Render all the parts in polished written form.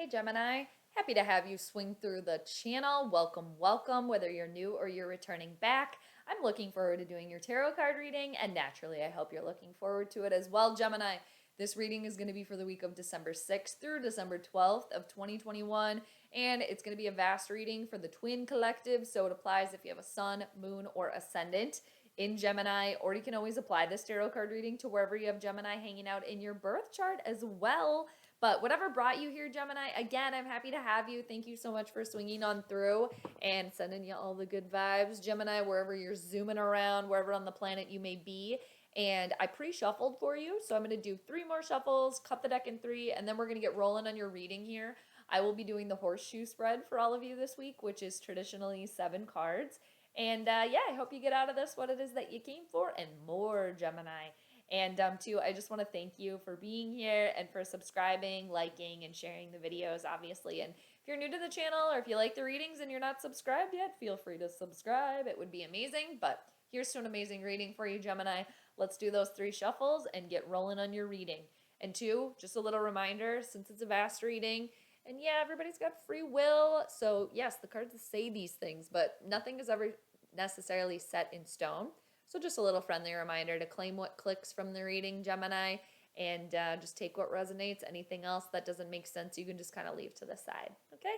Hey Gemini, happy to have you swing through the channel. Welcome, welcome, whether you're new or you're returning back. I'm looking forward to doing your tarot card reading, and naturally, I hope you're looking forward to it as well, Gemini. This reading is going to be for the week of December 6th through December 12th of 2021, and it's going to be a vast reading for the Twin Collective, so it applies if you have a sun, moon, or ascendant in Gemini, or you can always apply this tarot card reading to wherever you have Gemini hanging out in your birth chart as well. But whatever brought you here, Gemini, again, I'm happy to have you. Thank you so much for swinging on through and sending you all the good vibes, Gemini, wherever you're zooming around, wherever on the planet you may be. And I pre-shuffled for you, so I'm going to do 3 more shuffles, cut the deck in 3, and then we're going to get rolling on your reading here. I will be doing the horseshoe spread for all of you this week, which is traditionally 7 cards. And yeah, I hope you get out of this what it is that you came for and more, Gemini. And too, I just want to thank you for being here and for subscribing, liking, and sharing the videos, obviously. And if you're new to the channel or if you like the readings and you're not subscribed yet, feel free to subscribe. It would be amazing. But here's to an amazing reading for you, Gemini. Let's do those 3 shuffles and get rolling on your reading. And 2, just a little reminder, since it's a vast reading, and yeah, everybody's got free will. So yes, the cards say these things, but nothing is ever necessarily set in stone. So just a little friendly reminder to claim what clicks from the reading, Gemini, and just take what resonates. Anything else that doesn't make sense, you can just kind of leave to the side. Okay?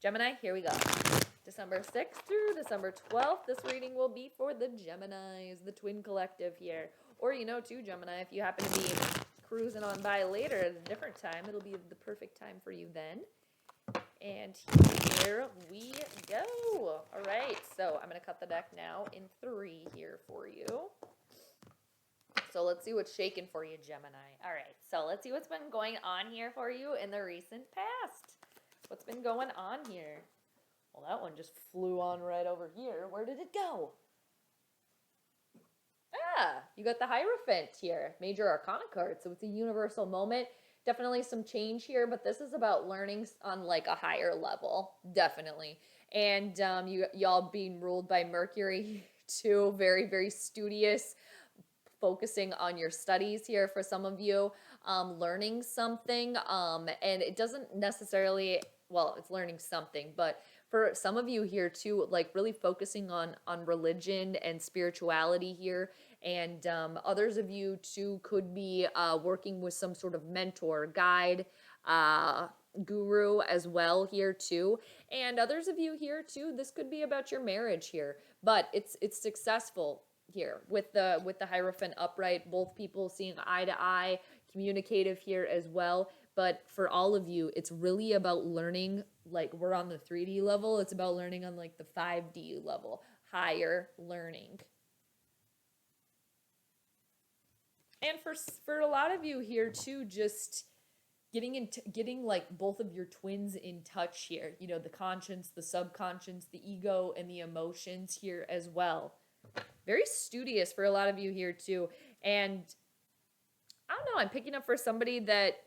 Gemini, here we go. December 6th through December 12th, this reading will be for the Geminis, the Twin Collective here. Or, too, Gemini, if you happen to be cruising on by later at a different time, it'll be the perfect time for you then. And here we go. All right, so I'm going to cut the deck now in 3 here for you. So let's see what's shaking for you, Gemini. All right, so let's see what's been going on here for you in the recent past. What's been going on here? Well, that one just flew on right over here. Where did it go? Ah, you got the Hierophant here, Major Arcana card. So it's a universal moment. Definitely some change here, but this is about learning on like a higher level, definitely. And y'all being ruled by Mercury too, very, very studious, focusing on your studies here for some of you, learning something, and it doesn't necessarily, well, it's learning something, but for some of you here too, like really focusing on religion and spirituality here. And others of you too could be working with some sort of mentor, guide, guru as well here too. And others of you here too, this could be about your marriage here, but it's successful here with the Hierophant upright, both people seeing eye to eye, communicative here as well. But for all of you, it's really about learning, like we're on the 3D level, it's about learning on like the 5D level, higher learning. And for a lot of you here too, just getting like both of your twins in touch here, the conscience, the subconscious, the ego, and the emotions here as well. Very studious for a lot of you here too. And I don't know, I'm picking up for somebody that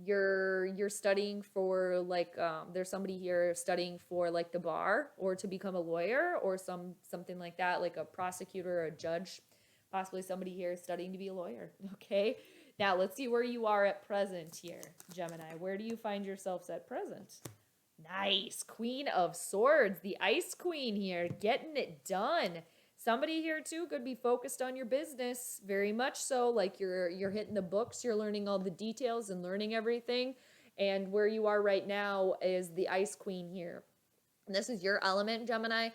you're studying for, like there's somebody here studying for like the bar or to become a lawyer or something like that, like a prosecutor or a judge, possibly somebody here studying to be a lawyer. Okay, now let's see where you are at present here, Gemini. Where do you find yourselves at present? Nice, Queen of Swords, the Ice Queen here, getting it done. Somebody here too could be focused on your business, very much so, like you're hitting the books, you're learning all the details and learning everything. And where you are right now is the Ice Queen here. And this is your element, Gemini,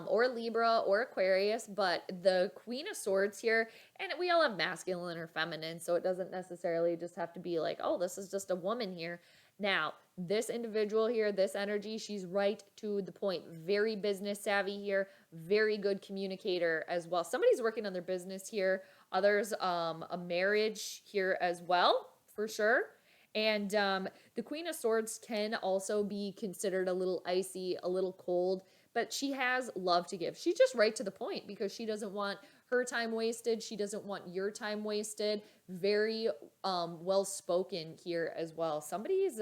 or Libra or Aquarius, but the Queen of Swords here, and we all have masculine or feminine, so it doesn't necessarily just have to be like, oh, this is just a woman here. Now, this individual here, this energy, she's right to the point. Very business savvy here, very good communicator as well. Somebody's working on their business here. Others, a marriage here as well, for sure. And the Queen of Swords can also be considered a little icy, a little cold, but she has love to give. She's just right to the point because she doesn't want her time wasted. She doesn't want your time wasted. Very well spoken here as well. Somebody's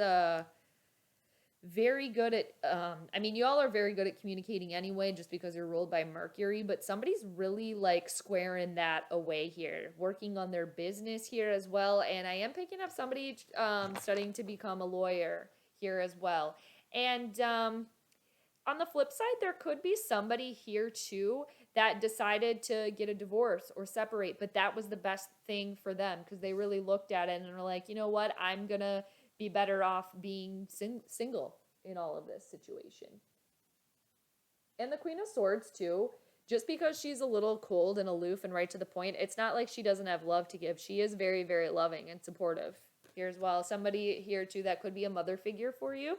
very good at, you all are very good at communicating anyway, just because you're ruled by Mercury, but somebody's really like squaring that away here, working on their business here as well. And I am picking up somebody studying to become a lawyer here as well. And on the flip side, there could be somebody here too that decided to get a divorce or separate, but that was the best thing for them because they really looked at it and are like, you know what, I'm gonna be better off being single in all of this situation. And the Queen of Swords too, just because she's a little cold and aloof and right to the point, it's not like she doesn't have love to give. She is very, very loving and supportive here as well. Somebody here too that could be a mother figure for you,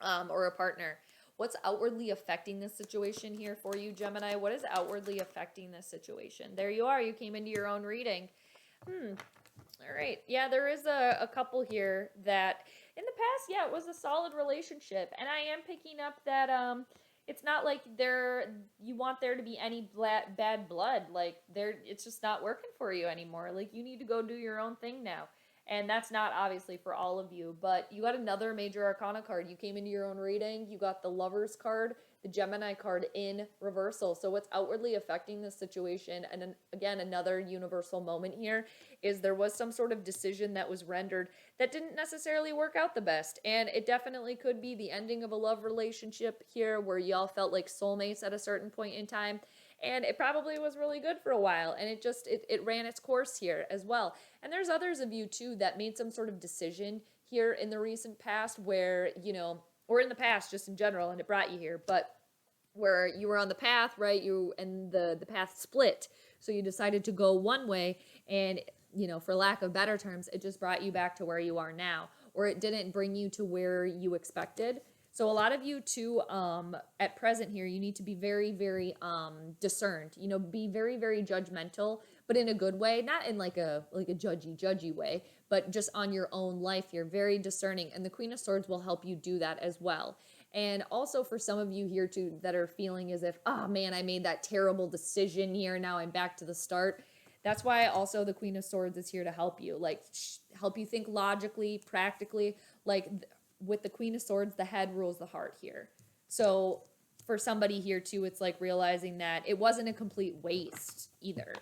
or a partner. What's outwardly affecting this situation here for you, Gemini? What is outwardly affecting this situation? There you are. You came into your own reading. All right. Yeah, there is a couple here that in the past, yeah, it was a solid relationship. And I am picking up that it's not like you want there to be any bad blood. Like it's just not working for you anymore. Like you need to go do your own thing now. And that's not obviously for all of you, but you got another major arcana card. You came into your own reading. You got the Lovers card, the Gemini card in reversal. So what's outwardly affecting this situation, and then, again, another universal moment here, is there was some sort of decision that was rendered that didn't necessarily work out the best. And it definitely could be the ending of a love relationship here where y'all felt like soulmates at a certain point in time. And it probably was really good for a while, and it ran its course here as well. And there's others of you too that made some sort of decision here in the recent past where, or in the past just in general, and it brought you here, but where you were on the path, right? And the path split. So you decided to go one way, and for lack of better terms, it just brought you back to where you are now, or it didn't bring you to where you expected. So a lot of you too, at present here, you need to be very, very discerned. Be very, very judgmental, but in a good way, not in like a judgy way, but just on your own life. You're very discerning, and the Queen of Swords will help you do that as well. And also for some of you here too that are feeling as if, oh man, I made that terrible decision here. Now I'm back to the start. That's why also the Queen of Swords is here to help you, like help you think logically, practically, like with the Queen of Swords, the head rules the heart here. So for somebody here too, it's like realizing that it wasn't a complete waste either,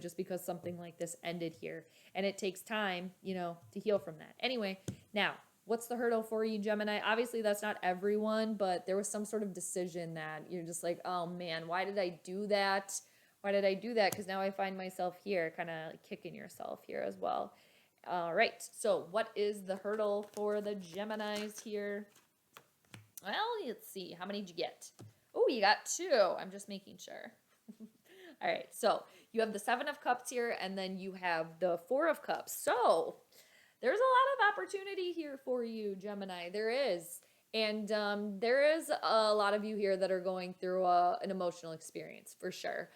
just because something like this ended here. And it takes time, to heal from that. Anyway, now, what's the hurdle for you, Gemini? Obviously, that's not everyone, but there was some sort of decision that you're just like, oh man, why did I do that? Why did I do that? Because now I find myself here, kind of kicking yourself here as well. All right, so what is the hurdle for the Geminis here? Well, let's see. How many did you get? Oh, you got 2. I'm just making sure. All right, so you have the 7 of Cups here, and then you have the 4 of Cups. So there's a lot of opportunity here for you, Gemini. There is. And there is a lot of you here that are going through an emotional experience, for sure.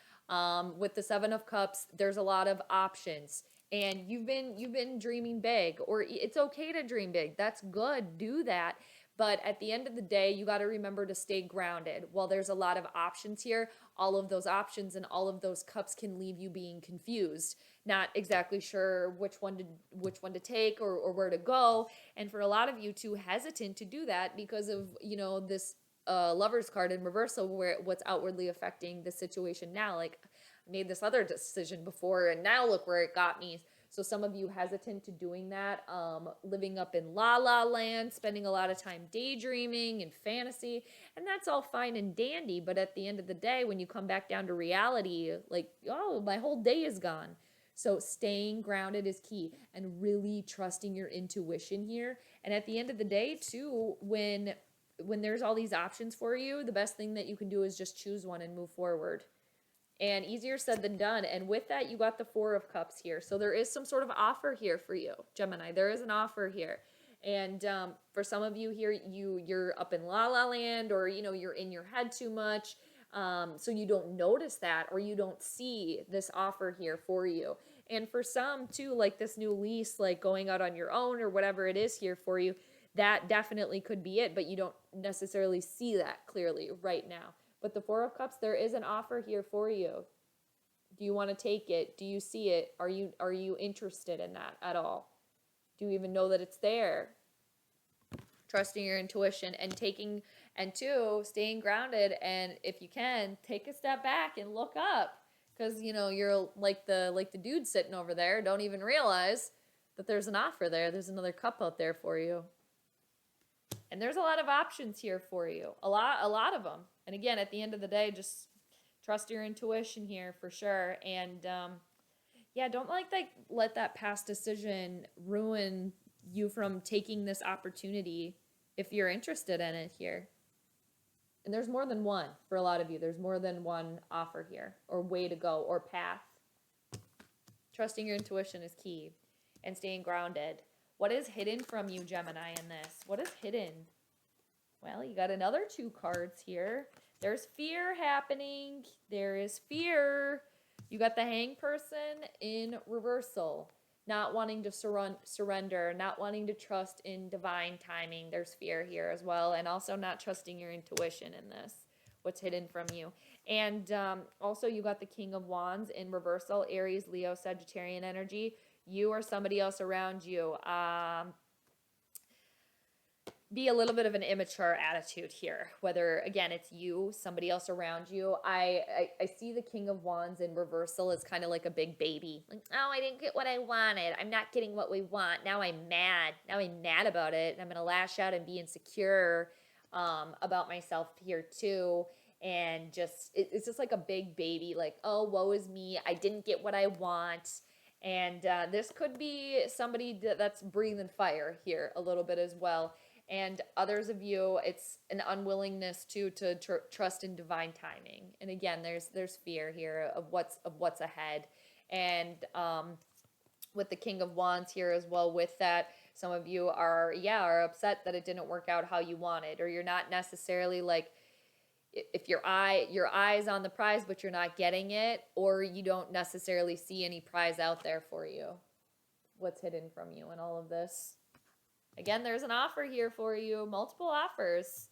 With the 7 of Cups, there's a lot of options. And you've been dreaming big, or it's okay to dream big. That's good. Do that. But at the end of the day, you got to remember to stay grounded. While there's a lot of options here, all of those options and all of those cups can leave you being confused, not exactly sure which one to take or where to go. And for a lot of you too, hesitant to do that because of this Lovers card in reversal, where what's outwardly affecting the situation now. Like, I made this other decision before, and now look where it got me. So some of you hesitant to doing that, living up in la la land, spending a lot of time daydreaming and fantasy, and that's all fine and dandy. But at the end of the day, when you come back down to reality, like, oh, my whole day is gone. So staying grounded is key, and really trusting your intuition here. And at the end of the day too, when there's all these options for you, the best thing that you can do is just choose one and move forward. And easier said than done. And with that, you got the 4 of Cups here. So there is some sort of offer here for you, Gemini. There is an offer here. And for some of you here, you're up in la la land, or you're in your head too much, so you don't notice that, or you don't see this offer here for you. And for some too, like this new lease, like going out on your own or whatever it is here for you, that definitely could be it, but you don't necessarily see that clearly right now. But the 4 of Cups, there is an offer here for you. Do you want to take it? Do you see it? Are you interested in that at all? Do you even know that it's there? Trusting your intuition and staying grounded, and if you can, take a step back and look up, because you're like the dude sitting over there. Don't even realize that there's an offer there. There's another cup out there for you. And there's a lot of options here for you. A lot of them. And again, at the end of the day, just trust your intuition here for sure. And yeah, don't let that past decision ruin you from taking this opportunity if you're interested in it here. And there's more than one for a lot of you. There's more than one offer here or way to go or path. Trusting your intuition is key and staying grounded. What is hidden from you, Gemini, in this? What is hidden? Well, you got another 2 cards here. There's fear happening. There is fear. You got the Hanged Person in reversal. Not wanting to surrender, not wanting to trust in divine timing. There's fear here as well. And also not trusting your intuition in this. What's hidden from you. And also you got the King of Wands in reversal. Aries, Leo, Sagittarian energy. You or somebody else around you. Be a little bit of an immature attitude here, whether again it's you, somebody else around you. I see the King of Wands in reversal as kind of like a big baby, like, oh, I didn't get what I wanted, I'm not getting what we want, now I'm mad about it, and I'm gonna lash out and be insecure about myself here too. And just it's just like a big baby, like, oh, woe is me, I didn't get what I want. And this could be somebody that's breathing fire here a little bit as well. And others of you, it's an unwillingness to trust in divine timing. And again, there's fear here of what's ahead. And with the King of Wands here as well, with that, some of you are upset that it didn't work out how you wanted, or you're not necessarily like, if your eye's on the prize but you're not getting it, or you don't necessarily see any prize out there for you. What's hidden from you in all of this? Again, there's an offer here for you, multiple offers.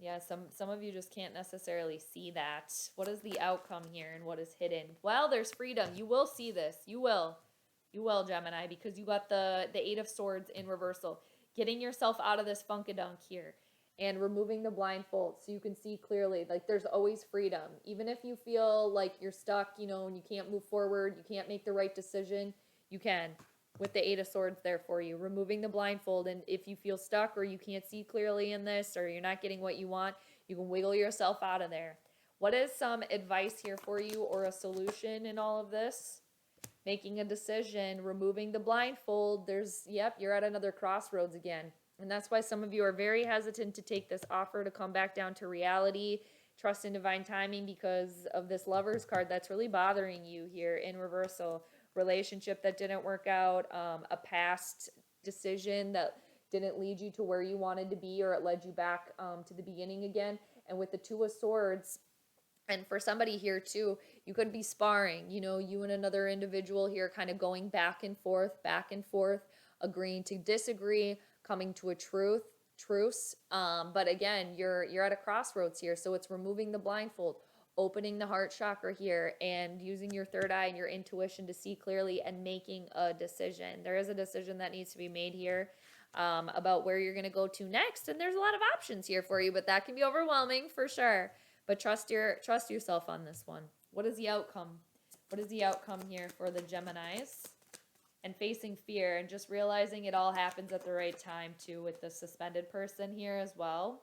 Yeah, some of you just can't necessarily see that. What is the outcome here and what is hidden? Well, there's freedom. You will see this. You will, Gemini, because you got the 8 of Swords in reversal. Getting yourself out of this funkadunk here and removing the blindfold so you can see clearly. Like, there's always freedom. Even if you feel like you're stuck, and you can't move forward, you can't make the right decision, you can. With the 8 of Swords there for you, removing the blindfold. And if you feel stuck or you can't see clearly in this, or you're not getting what you want, you can wiggle yourself out of there. What is some advice here for you, or a solution in all of this? Making a decision, removing the blindfold. You're at another crossroads again. And that's why some of you are very hesitant to take this offer to come back down to reality, trust in divine timing, because of this Lover's card that's really bothering you here in reversal. Relationship that didn't work out, a past decision that didn't lead you to where you wanted to be, or it led you back to the beginning again. And with the 2 of Swords, and for somebody here too, you could be sparring, you and another individual here kind of going back and forth, agreeing to disagree, coming to a truce. But again, you're at a crossroads here, so it's removing the blindfold, opening the heart chakra here, and using your third eye and your intuition to see clearly and making a decision. There is a decision that needs to be made here about where you're going to go to next. And there's a lot of options here for you, but that can be overwhelming for sure. But trust yourself on this one. What is the outcome? What is the outcome here for the Geminis? And facing fear and just realizing it all happens at the right time too, with the suspended person here as well.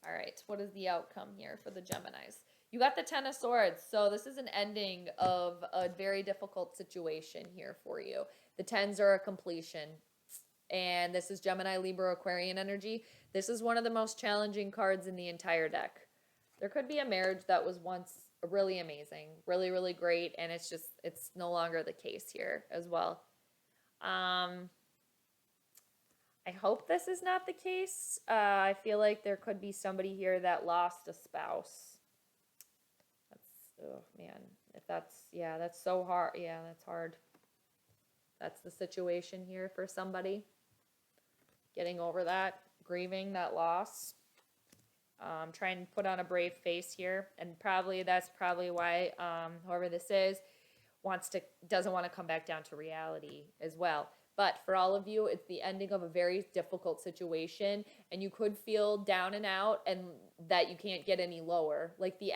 All right, what is the outcome here for the Geminis? You got the 10 of Swords, so this is an ending of a very difficult situation here for you. The 10s are a completion, and this is Gemini, Libra, Aquarian energy. This is one of the most challenging cards in the entire deck. There could be a marriage that was once really amazing, really, really great, and it's no longer the case here as well. I hope this is not the case. I feel like there could be somebody here that lost a spouse. Oh man, that's so hard. Yeah, that's hard. That's the situation here for somebody. Getting over that, grieving that loss. Trying to put on a brave face here, and that's probably why whoever this is doesn't want to come back down to reality as well. But for all of you, it's the ending of a very difficult situation, and you could feel down and out, and that you can't get any lower. Like the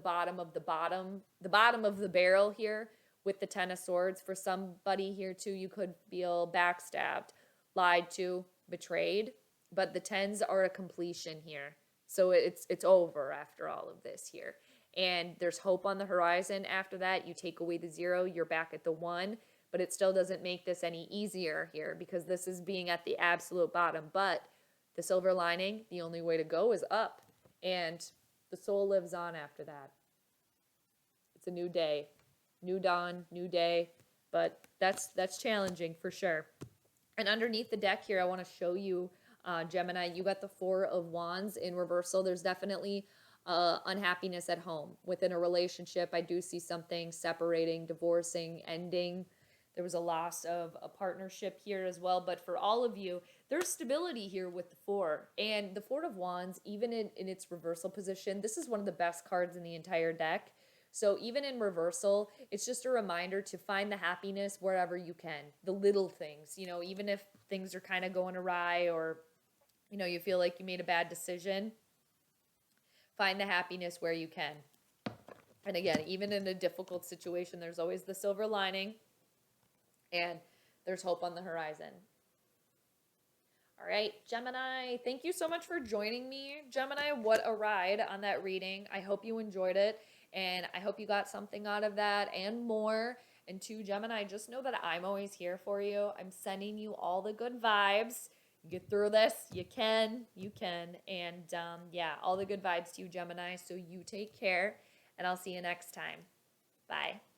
bottom of the bottom of the barrel here with the 10 of Swords. For somebody here too, you could feel backstabbed, lied to, betrayed, but the tens are a completion here. So it's over after all of this here. And there's hope on the horizon after that. You take away the 0, you're back at the 1, but it still doesn't make this any easier here because this is being at the absolute bottom. But the silver lining, the only way to go is up. And the soul lives on after that. It's a new day, new dawn, new day, but that's challenging for sure. And underneath the deck here, I want to show you, Gemini, you got the 4 of Wands in reversal. There's definitely unhappiness at home. Within a relationship, I do see something separating, divorcing, ending. There was a loss of a partnership here as well. But for all of you, there's stability here with the 4. And the 4 of Wands, even in its reversal position, this is one of the best cards in the entire deck. So even in reversal, it's just a reminder to find the happiness wherever you can. The little things, even if things are kind of going awry or, you feel like you made a bad decision, find the happiness where you can. And again, even in a difficult situation, there's always the silver lining and there's hope on the horizon. All right, Gemini, thank you so much for joining me. Gemini, what a ride on that reading. I hope you enjoyed it, and I hope you got something out of that and more. And to Gemini, just know that I'm always here for you. I'm sending you all the good vibes. Get through this. You can. And yeah, all the good vibes to you, Gemini. So you take care, and I'll see you next time. Bye.